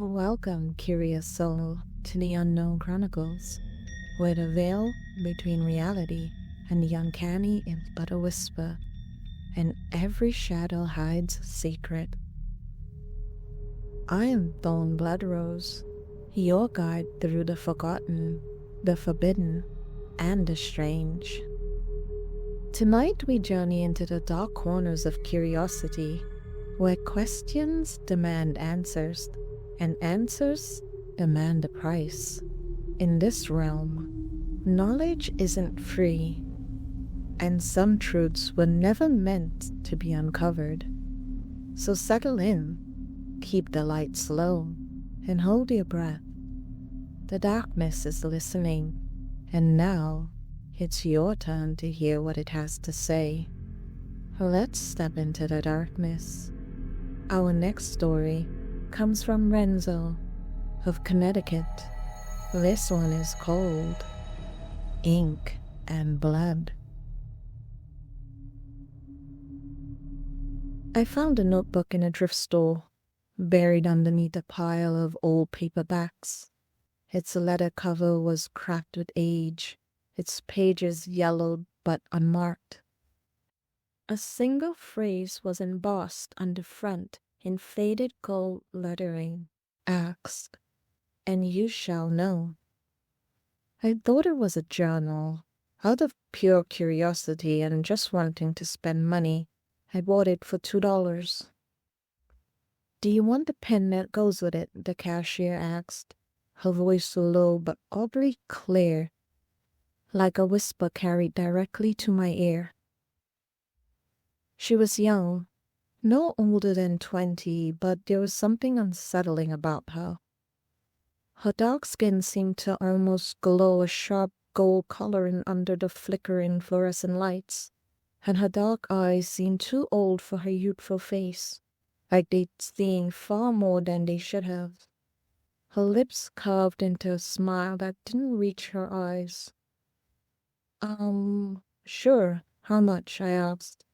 Welcome, curious soul, to the Unknown Chronicles, where the veil between reality and the uncanny is but a whisper, and every shadow hides a secret. I am Thorne Blood Rose, your guide through the forgotten, the forbidden, and the strange. Tonight we journey into the dark corners of curiosity, where questions demand answers, and answers demand a price. In this realm, knowledge isn't free, and some truths were never meant to be uncovered. So settle in, keep the lights low, and hold your breath. The darkness is listening, and now it's your turn to hear what it has to say. Let's step into the darkness. Our next story comes from Renzo of Connecticut. This one is called Ink and Blood. I found a notebook in a thrift store, buried underneath a pile of old paperbacks. Its leather cover was cracked with age, its pages yellowed but unmarked. A single phrase was embossed on the front in faded gold lettering. Ask, and you shall know. I thought it was a journal. Out of pure curiosity and just wanting to spend money, I bought it for $2. Do you want the pen that goes with it? The cashier asked, her voice low but oddly clear, like a whisper carried directly to my ear. She was young, no older than 20, but there was something unsettling about her. Her dark skin seemed to almost glow a sharp gold coloring under the flickering fluorescent lights, and her dark eyes seemed too old for her youthful face, like they'd seen far more than they should have. Her lips curved into a smile that didn't reach her eyes. Sure, how much? I asked,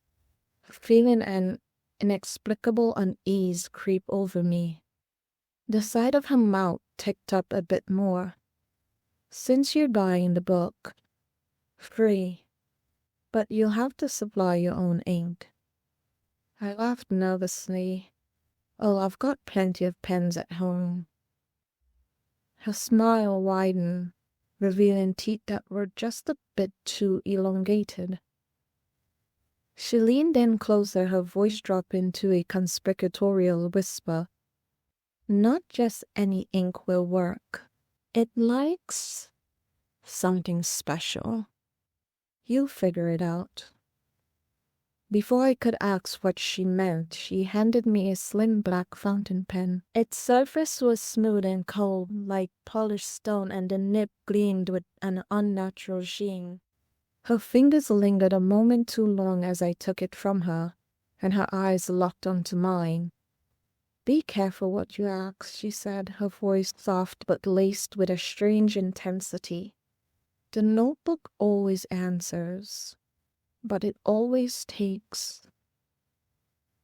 feeling an inexplicable unease creep over me. The side of her mouth ticked up a bit more. Since you're buying the book, free, but you'll have to supply your own ink. I laughed nervously. Oh, I've got plenty of pens at home. Her smile widened, revealing teeth that were just a bit too elongated. She leaned in closer, her voice dropping to a conspiratorial whisper. Not just any ink will work. It likes something special. You'll figure it out. Before I could ask what she meant, she handed me a slim black fountain pen. Its surface was smooth and cold, like polished stone, and the nib gleamed with an unnatural sheen. Her fingers lingered a moment too long as I took it from her, and her eyes locked onto mine. Be careful what you ask, she said, her voice soft but laced with a strange intensity. The notebook always answers, but it always takes.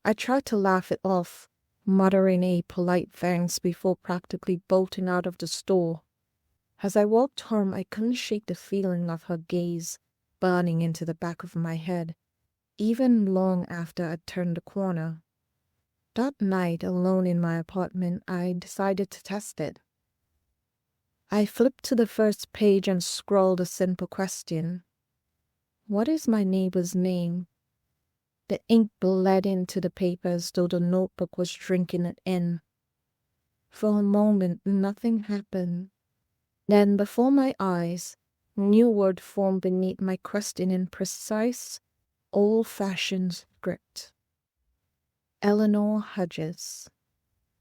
I tried to laugh it off, muttering a polite thanks before practically bolting out of the store. As I walked home, I couldn't shake the feeling of her gaze burning into the back of my head, even long after I'd turned the corner. That night, alone in my apartment, I decided to test it. I flipped to the first page and scrawled a simple question. What is my neighbor's name? The ink bled into the paper as though the notebook was drinking it in. For a moment, nothing happened. Then, before my eyes, a new word formed beneath my question in precise, old-fashioned script. Eleanor Hudges.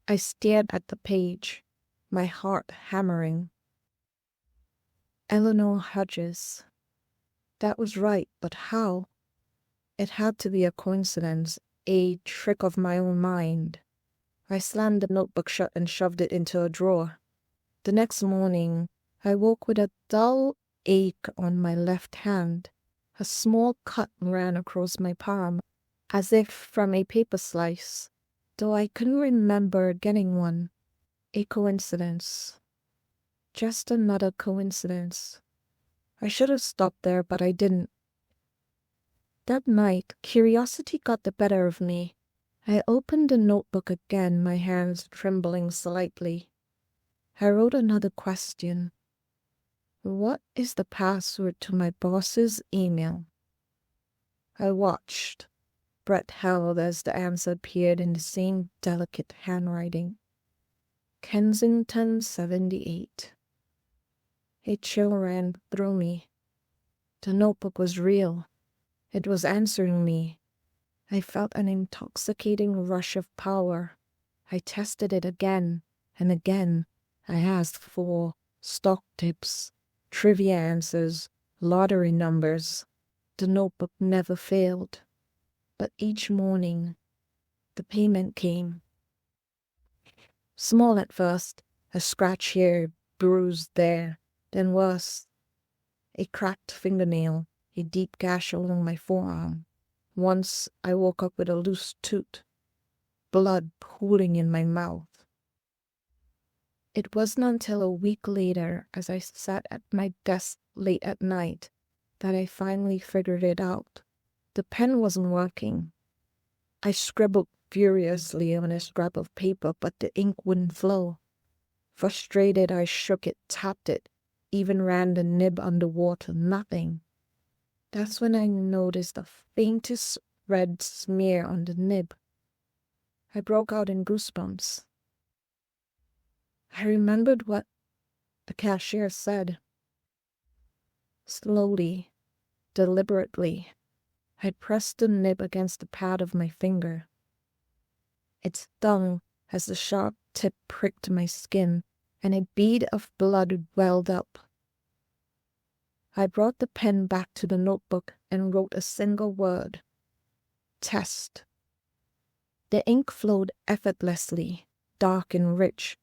I stared at the page, my heart hammering. Eleanor Hudges. That was right, but how? It had to be a coincidence, a trick of my own mind. I slammed the notebook shut and shoved it into a drawer. The next morning, I woke with a dull ache on my left hand. A small cut ran across my palm, as if from a paper slice, though I couldn't remember getting one. A coincidence. Just another coincidence. I should have stopped there, but I didn't. That night, curiosity got the better of me. I opened the notebook again, my hands trembling slightly. I wrote another question. What is the password to my boss's email? I watched. Breath held as the answer appeared in the same delicate handwriting. Kensington 78. A chill ran through me. The notebook was real. It was answering me. I felt an intoxicating rush of power. I tested it again and again. I asked for stock tips, trivia answers, lottery numbers. The notebook never failed. But each morning, the payment came. Small at first, a scratch here, bruise there, then worse. A cracked fingernail, a deep gash along my forearm. Once I woke up with a loose tooth, blood pooling in my mouth. It wasn't until a week later, as I sat at my desk late at night, that I finally figured it out. The pen wasn't working. I scribbled furiously on a scrap of paper, but the ink wouldn't flow. Frustrated, I shook it, tapped it, even ran the nib underwater, nothing. That's when I noticed the faintest red smear on the nib. I broke out in goosebumps. I remembered what the cashier said. Slowly, deliberately, I pressed the nib against the pad of my finger. It stung as the sharp tip pricked my skin, and a bead of blood welled up. I brought the pen back to the notebook and wrote a single word. Test. The ink flowed effortlessly, dark and rich.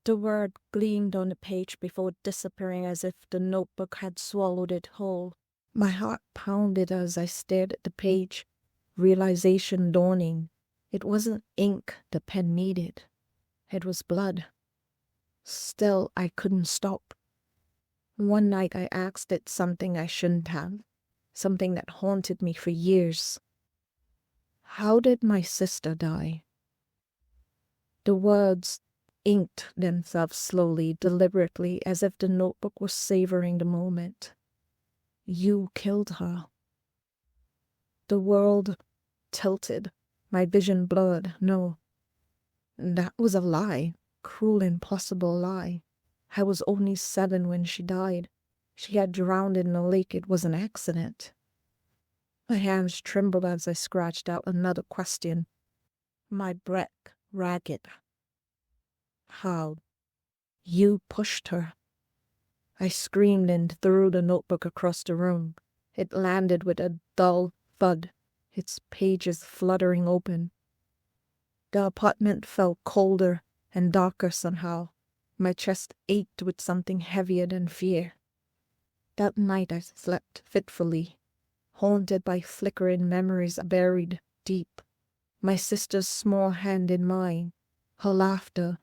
The word gleamed on the page before disappearing as if the notebook had swallowed it whole. My heart pounded as I stared at the page, realization dawning. It wasn't ink the pen needed. It was blood. Still, I couldn't stop. One night I asked it something I shouldn't have, something that haunted me for years. How did my sister die? The words inked themselves slowly, deliberately, as if the notebook was savoring the moment. You killed her. The world tilted, my vision blurred. No, that was a lie, cruel, impossible lie. I was only 7 when she died. She had drowned in a lake. It was an accident. My hands trembled as I scratched out another question. My breath ragged. How? You pushed her. I screamed and threw the notebook across the room. It landed with a dull thud, its pages fluttering open. The apartment felt colder and darker somehow. My chest ached with something heavier than fear. That night I slept fitfully, haunted by flickering memories buried deep. My sister's small hand in mine, her laughter,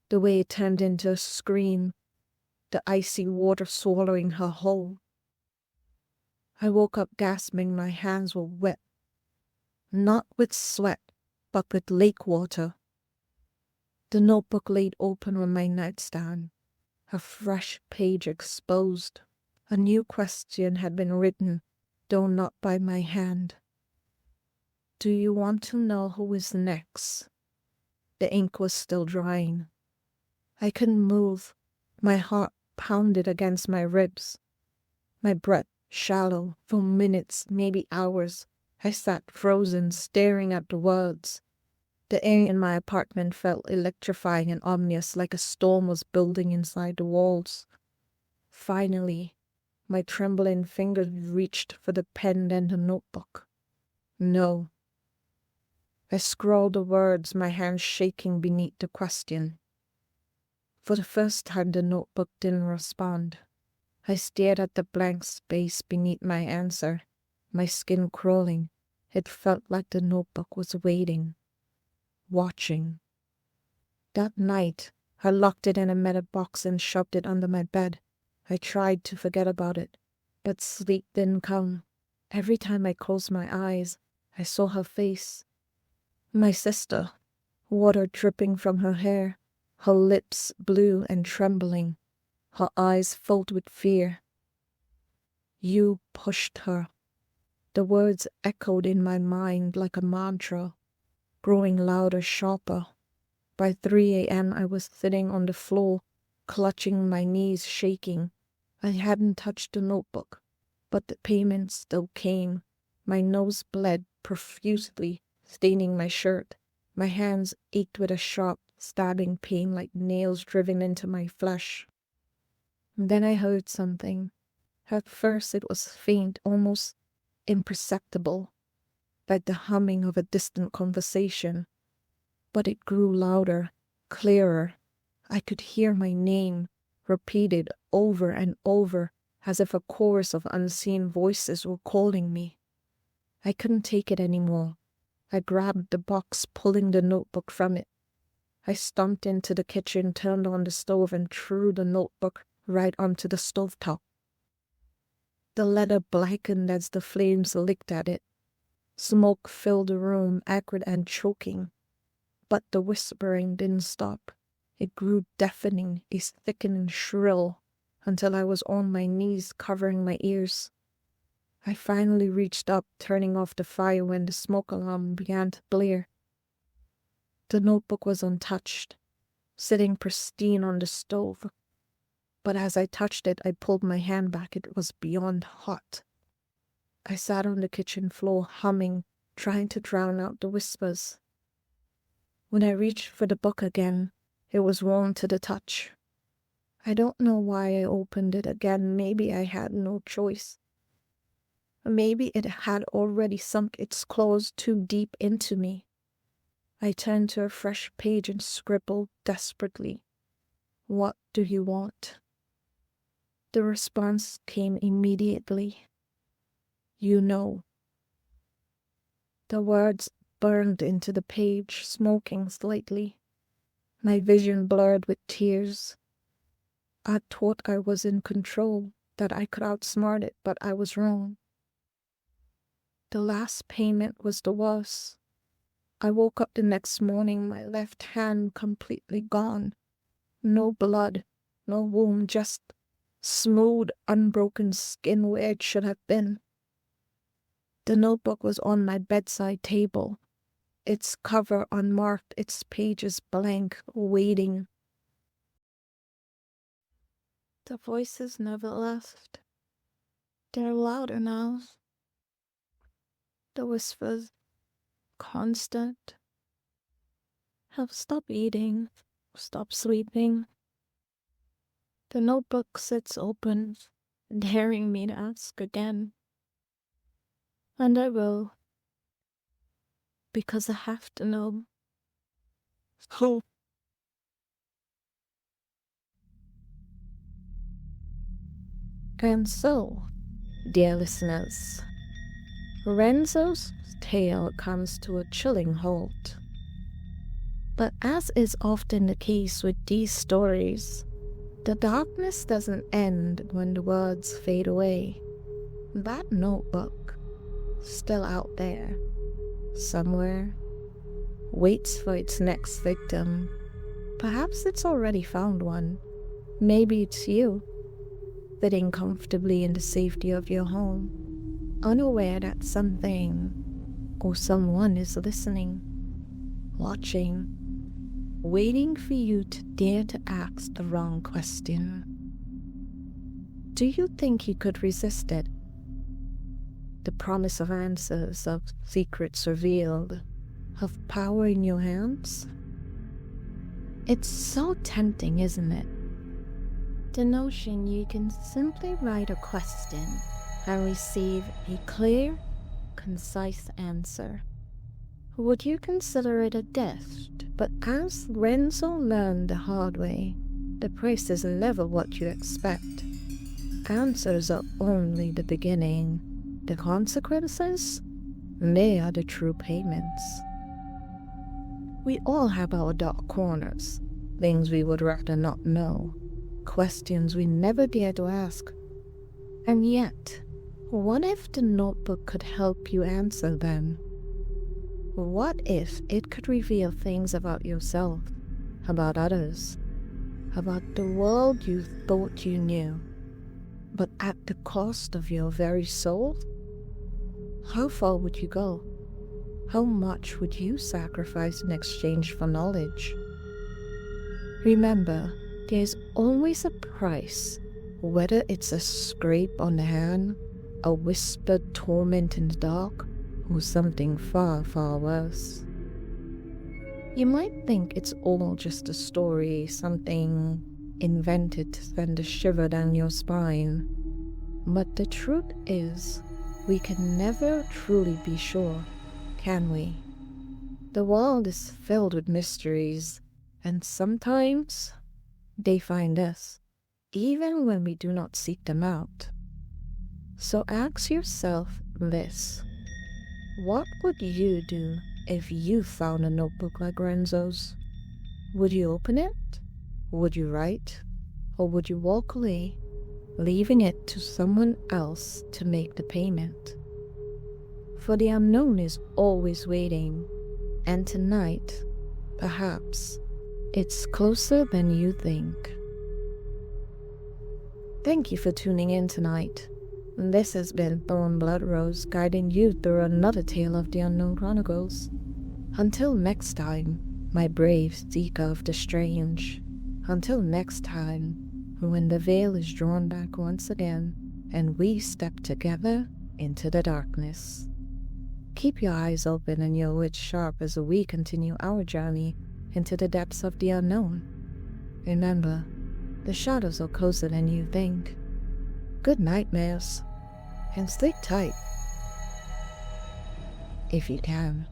the way it turned into a scream, the icy water swallowing her whole. I woke up gasping. My hands were wet, not with sweat, but with lake water. The notebook laid open on my nightstand, a fresh page exposed. A new question had been written, though not by my hand. Do you want to know who is next? The ink was still drying. I couldn't move. My heart pounded against my ribs. My breath shallow. For minutes, maybe hours, I sat frozen, staring at the words. The air in my apartment felt electrifying and ominous, like a storm was building inside the walls. Finally, my trembling fingers reached for the pen and the notebook. No. I scrawled the words, my hands shaking beneath the question. For the first time, the notebook didn't respond. I stared at the blank space beneath my answer, my skin crawling. It felt like the notebook was waiting, watching. That night, I locked it in a metal box and shoved it under my bed. I tried to forget about it, but sleep didn't come. Every time I closed my eyes, I saw her face. My sister, water dripping from her hair, her lips blue and trembling, her eyes filled with fear. You pushed her. The words echoed in my mind like a mantra, growing louder, sharper. By 3 a.m. I was sitting on the floor, clutching my knees, shaking. I hadn't touched the notebook, but the payment still came. My nose bled profusely, staining my shirt. My hands ached with a sharp, stabbing pain like nails driven into my flesh. Then I heard something. At first it was faint, almost imperceptible, like the humming of a distant conversation. But it grew louder, clearer. I could hear my name, repeated over and over, as if a chorus of unseen voices were calling me. I couldn't take it anymore. I grabbed the box, pulling the notebook from it. I stomped into the kitchen, turned on the stove, and threw the notebook right onto the stovetop. The letter blackened as the flames licked at it. Smoke filled the room, acrid and choking. But the whispering didn't stop. It grew deafening, a thickening shrill, until I was on my knees, covering my ears. I finally reached up, turning off the fire when the smoke alarm began to blare. The notebook was untouched, sitting pristine on the stove. But as I touched it, I pulled my hand back. It was beyond hot. I sat on the kitchen floor, humming, trying to drown out the whispers. When I reached for the book again, it was warm to the touch. I don't know why I opened it again. Maybe I had no choice. Maybe it had already sunk its claws too deep into me. I turned to a fresh page and scribbled desperately, "What do you want?" The response came immediately. "You know." The words burned into the page, smoking slightly. My vision blurred with tears. I thought I was in control, that I could outsmart it, but I was wrong. The last payment was the worst. I woke up the next morning, my left hand completely gone. No blood, no wound, just smooth, unbroken skin where it should have been. The notebook was on my bedside table, its cover unmarked, its pages blank, waiting. The voices never left. They're louder now. The whispers, constant. Have stopped eating, stop sleeping. The notebook sits open, daring me to ask again. And I will, because I have to know. Who? And so, dear listeners, Renzo's tale comes to a chilling halt. But as is often the case with these stories, the darkness doesn't end when the words fade away. That notebook, still out there, somewhere, waits for its next victim. Perhaps it's already found one. Maybe it's you, sitting comfortably in the safety of your home, unaware that something or someone is listening, watching, waiting for you to dare to ask the wrong question. Do you think you could resist it? The promise of answers, of secrets revealed, of power in your hands? It's so tempting, isn't it? The notion you can simply write a question and receive a clear, concise answer. Would you consider it a gift? But as Renzo learned the hard way, the price is never what you expect. Answers are only the beginning. The consequences, they are the true payments. We all have our dark corners, things we would rather not know, questions we never dare to ask. And yet, what if the notebook could help you answer them? What if it could reveal things about yourself, about others, about the world you thought you knew, but at the cost of your very soul? How far would you go? How much would you sacrifice in exchange for knowledge? Remember, there's always a price, whether it's a scrape on the hand, a whispered torment in the dark, or something far, far worse. You might think it's all just a story, something invented to send a shiver down your spine. But the truth is, we can never truly be sure, can we? The world is filled with mysteries, and sometimes they find us, even when we do not seek them out. So ask yourself this: what would you do if you found a notebook like Renzo's? Would you open it? Would you write? Or would you walk away, leaving it to someone else to make the payment? For the unknown is always waiting, and tonight, perhaps, it's closer than you think. Thank you for tuning in tonight. This has been Thorne Blood Rose, guiding you through another tale of the Unknown Chronicles. Until next time, my brave seeker of the strange. Until next time, when the veil is drawn back once again, and we step together into the darkness. Keep your eyes open and your wits sharp as we continue our journey into the depths of the unknown. Remember, the shadows are closer than you think. Good nightmares, and sleep tight, if you can.